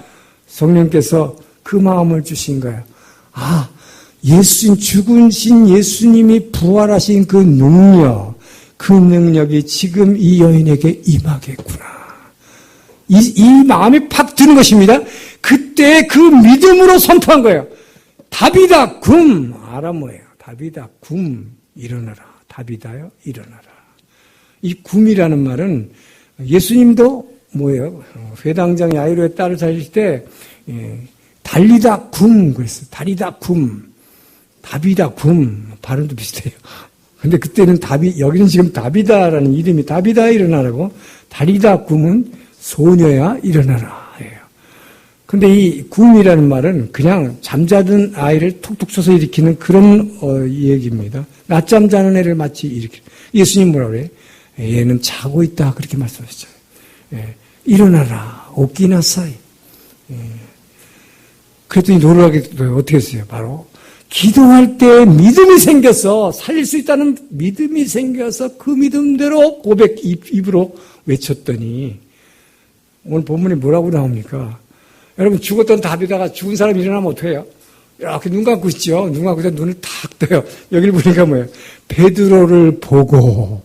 성령께서 그 마음을 주신 거예요. 아, 죽으신 예수님이 부활하신 그 능력이 지금 이 여인에게 임하겠구나. 이 마음이 팍 드는 것입니다. 그때 그 믿음으로 선포한 거예요. 다비다 굼. 아람어예요. 다비다 굼. 일어나라. 다비다요. 일어나라. 이 굼이라는 말은 예수님도 뭐예요? 회당장 야이로의 딸을 살릴 때 달리다 굼 그랬어요. 달리다 굼. 다비다 굼. 발음도 비슷해요. 근데 그때는 여기는 지금 다비다라는 이름이 다비다 일어나라고, 달리다 굼은 소녀야 일어나라. 근데 이 굼이라는 말은 그냥 잠자던 아이를 툭툭 쳐서 일으키는 그런 얘기입니다. 낮잠 자는 애를 마치 일으키는. 예수님 뭐라 그래요? 얘는 자고 있다 그렇게 말씀하셨잖아요. 일어나라 오키나사이. 그랬더니 놀라게 어떻게 했어요? 바로 기도할 때 믿음이 생겨서 살릴 수 있다는 믿음이 생겨서 그 믿음대로 입으로 외쳤더니 오늘 본문에 뭐라고 나옵니까? 여러분 죽었던 다비다가 죽은 사람이 일어나면 어떻게 해요? 이렇게 눈 감고 있죠. 눈 감고 있다 눈을 탁 떠요. 여기를 보니까 뭐예요? 베드로를 보고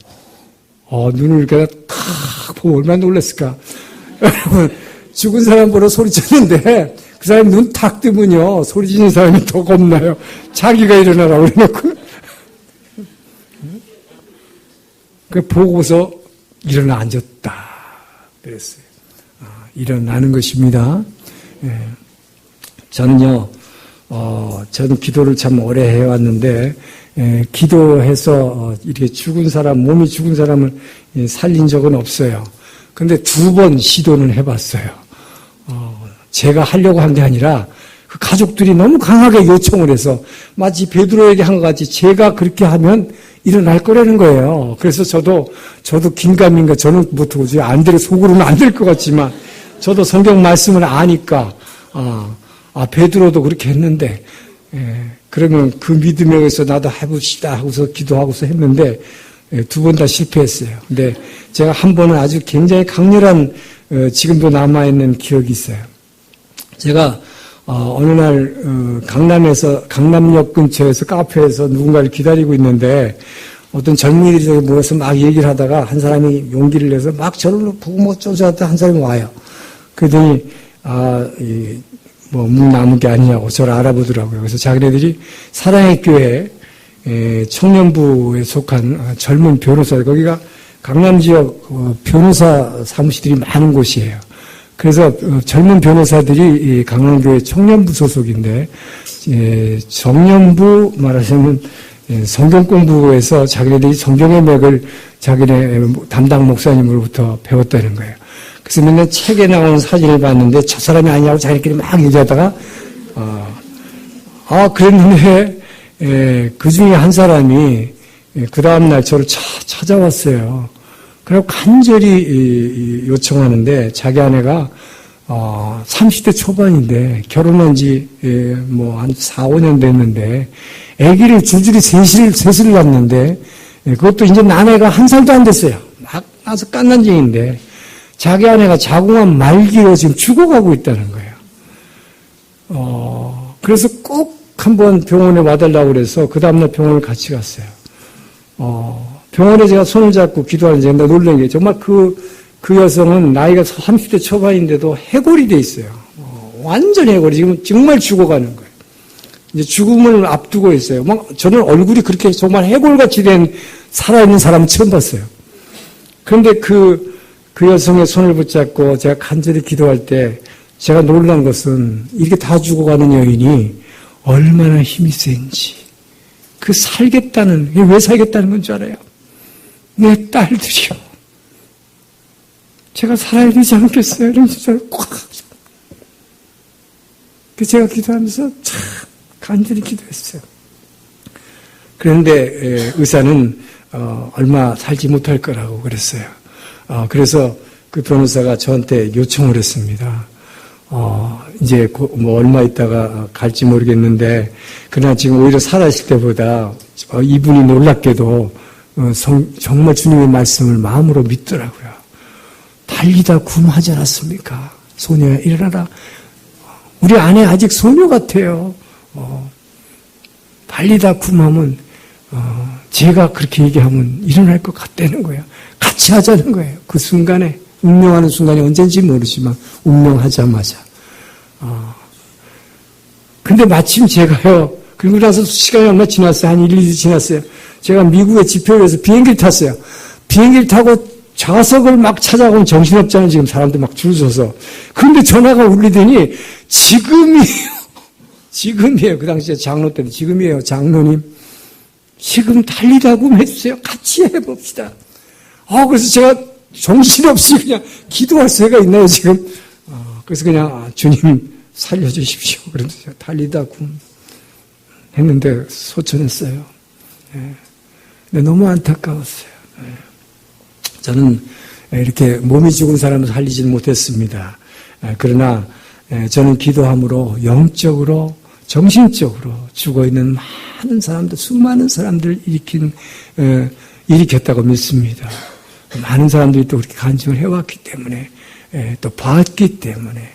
눈을 이렇게 탁 보고 얼마나 놀랐을까? 여러분 죽은 사람 보러 소리쳤는데 그 사람이 눈 탁 뜨면요 소리 지는 사람이 더 겁나요. 자기가 일어나라 그래놓고 그 보고서 일어나 앉았다 그랬어요. 일어나는 것입니다. 저는요, 저는 기도를 참 오래 해왔는데, 기도해서 이렇게 몸이 죽은 사람을 살린 적은 없어요. 근데 2번 시도는 해봤어요. 제가 하려고 한 게 아니라, 그 가족들이 너무 강하게 요청을 해서, 마치 베드로에게 한 것 같이 제가 그렇게 하면 일어날 거라는 거예요. 그래서 저도 긴가민가, 저는 못하고, 속으로는 안 될 것 같지만, 저도 성경 말씀을 아니까, 베드로도 그렇게 했는데, 그러면 그 믿음에 의해서 나도 해봅시다 하고서 기도하고서 했는데, 2번 다 실패했어요. 근데 제가 한 번은 아주 굉장히 강렬한, 지금도 남아있는 기억이 있어요. 제가, 어느 날, 강남역 근처에서 카페에서 누군가를 기다리고 있는데, 어떤 젊은이들이 저기 모여서 막 얘기를 하다가 한 사람이 용기를 내서 막 저를 보고 쫓아왔다 한 사람이 와요. 그러더니, 묵나무 게 아니냐고 저를 알아보더라고요. 그래서 자기네들이 사랑의 교회 청년부에 속한 젊은 변호사, 거기가 강남 지역 변호사 사무실들이 많은 곳이에요. 그래서 젊은 변호사들이 강남교회 청년부 소속인데, 청년부 말하자면 성경 공부에서 자기네들이 성경의 맥을 자기네 담당 목사님으로부터 배웠다는 거예요. 그래서 맨날 책에 나오는 사진을 봤는데 저 사람이 아니냐고 자기들끼리 막 얘기하다가 그랬는데 그 중에 한 사람이 그 다음날 저를 찾아왔어요. 그리고 간절히 요청하는데 자기 아내가 30대 초반인데 결혼한 지 한 4, 5년 됐는데 아기를 줄줄이 셋을 낳았는데 그것도 이제 아내가 1살도 안 됐어요. 막 나서 깐난쟁이인데 자기 아내가 자궁암 말기로 지금 죽어가고 있다는 거예요. 그래서 꼭 한번 병원에 와달라고 그래서 그 다음날 병원을 같이 갔어요. 병원에 제가 손을 잡고 기도하는데 내가 놀란 게 정말 그 여성은 나이가 30대 초반인데도 해골이 돼 있어요. 완전 해골이 지금 정말 죽어가는 거예요. 이제 죽음을 앞두고 있어요. 저는 얼굴이 그렇게 정말 해골같이 된 살아있는 사람 처음 봤어요. 그런데 그 여성의 손을 붙잡고 제가 간절히 기도할 때 제가 놀란 것은 이렇게 다 죽어가는 여인이 얼마나 힘이 센지, 왜 살겠다는 건 줄 알아요? 내 딸들이요. 제가 살아야 되지 않겠어요? 이러면서 꽉. 제가 기도하면서 참 간절히 기도했어요. 그런데 의사는 얼마 살지 못할 거라고 그랬어요. 그래서 그 변호사가 저한테 요청을 했습니다. 이제 얼마 있다가 갈지 모르겠는데, 그러나 지금 오히려 살아있을 때보다 이분이 놀랍게도 정말 주님의 말씀을 마음으로 믿더라고요. 달리다 굼하지 않았습니까? 소녀야 일어나라. 우리 아내 아직 소녀 같아요. 발리다쿰 하면 제가 그렇게 얘기하면 일어날 것 같다는 거예요. 같이 하자는 거예요. 그 순간에 운명하는 순간이 언젠지 모르지만 운명하자마자. 근데 마침 제가요. 그리고 나서 시간이 얼마 지났어요. 한 1, 2주 지났어요. 제가 미국에 집회를 해서 비행기를 탔어요. 비행기를 타고 좌석을 막 찾아가면 정신없잖아요. 지금 사람들 막 줄 서서. 그런데 전화가 울리더니 지금이에요. 그 당시에 장로 때는 지금이에요. 장로님. 지금 달리다쿰 해주세요. 같이 해봅시다. 그래서 제가 정신없이 그냥 기도할 새가 있나요, 지금? 그래서 그냥, 주님 살려주십시오. 그래서 제가 달리다쿰 했는데 소천했어요. 근데 너무 안타까웠어요. 저는 이렇게 몸이 죽은 사람을 살리지는 못했습니다. 그러나 저는 기도함으로 영적으로, 정신적으로 죽어있는 많은 사람들, 수많은 사람들을 일으켰다고 믿습니다. 많은 사람들이 또 그렇게 간증을 해왔기 때문에, 또 봤기 때문에,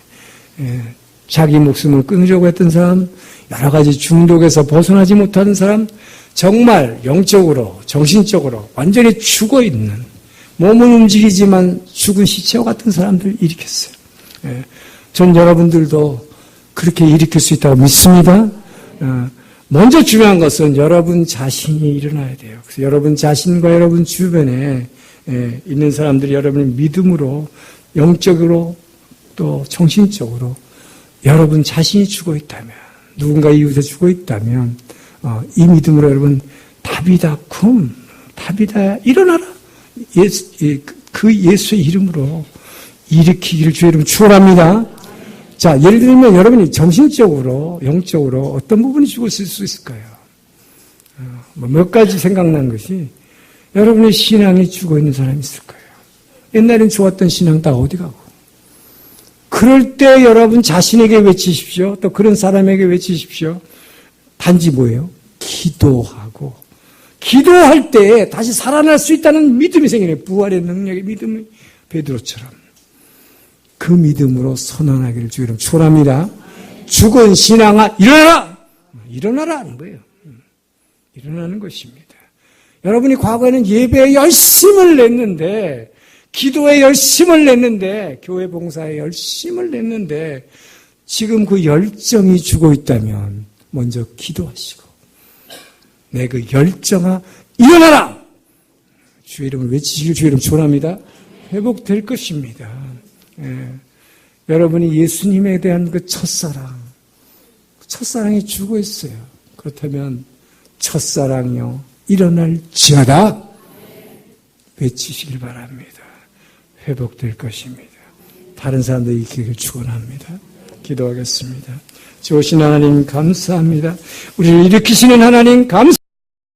자기 목숨을 끊으려고 했던 사람, 여러 가지 중독에서 벗어나지 못하는 사람, 정말 영적으로, 정신적으로 완전히 죽어있는, 몸은 움직이지만 죽은 시체와 같은 사람들을 일으켰어요. 전 여러분들도 그렇게 일으킬 수 있다고 믿습니다. 먼저 중요한 것은 여러분 자신이 일어나야 돼요. 그래서 여러분 자신과 여러분 주변에 있는 사람들이 여러분의 믿음으로, 영적으로, 또 정신적으로 여러분 자신이 죽어 있다면, 누군가 이웃에 죽어 있다면, 이 믿음으로 여러분, 다비다쿰, 다비다야, 일어나라. 그 예수의 이름으로 일으키기를 주의 이름 축원합니다. 자, 예를 들면 여러분이 정신적으로, 영적으로 어떤 부분이 죽었을 수 있을까요? 몇 가지 생각난 것이, 여러분의 신앙이 죽어 있는 사람이 있을 거예요. 옛날엔 좋았던 신앙 다 어디 가고. 그럴 때 여러분 자신에게 외치십시오. 또 그런 사람에게 외치십시오. 단지 뭐예요? 기도하고. 기도할 때 다시 살아날 수 있다는 믿음이 생기네. 부활의 능력의 믿음이 베드로처럼. 그 믿음으로 선언하기를 주의 이름 축원합니다. 죽은 신앙아 일어나라! 일어나라 하는 거예요. 일어나는 것입니다. 여러분이 과거에는 예배에 열심을 냈는데, 기도에 열심을 냈는데, 교회 봉사에 열심을 냈는데, 지금 그 열정이 죽어 있다면 먼저 기도하시고, 내 그 열정아 일어나라! 주의 이름을 외치시길 주의 이름 축원합니다. 회복될 것입니다. 여러분이 예수님에 대한 그 첫사랑이 죽어 있어요. 그렇다면 첫사랑이요 일어날지어다 외치시길 바랍니다. 회복될 것입니다. 다른 사람들이 있기를 축원합니다. 기도하겠습니다. 좋으신 하나님 감사합니다. 우리를 일으키시는 하나님 감사합니다.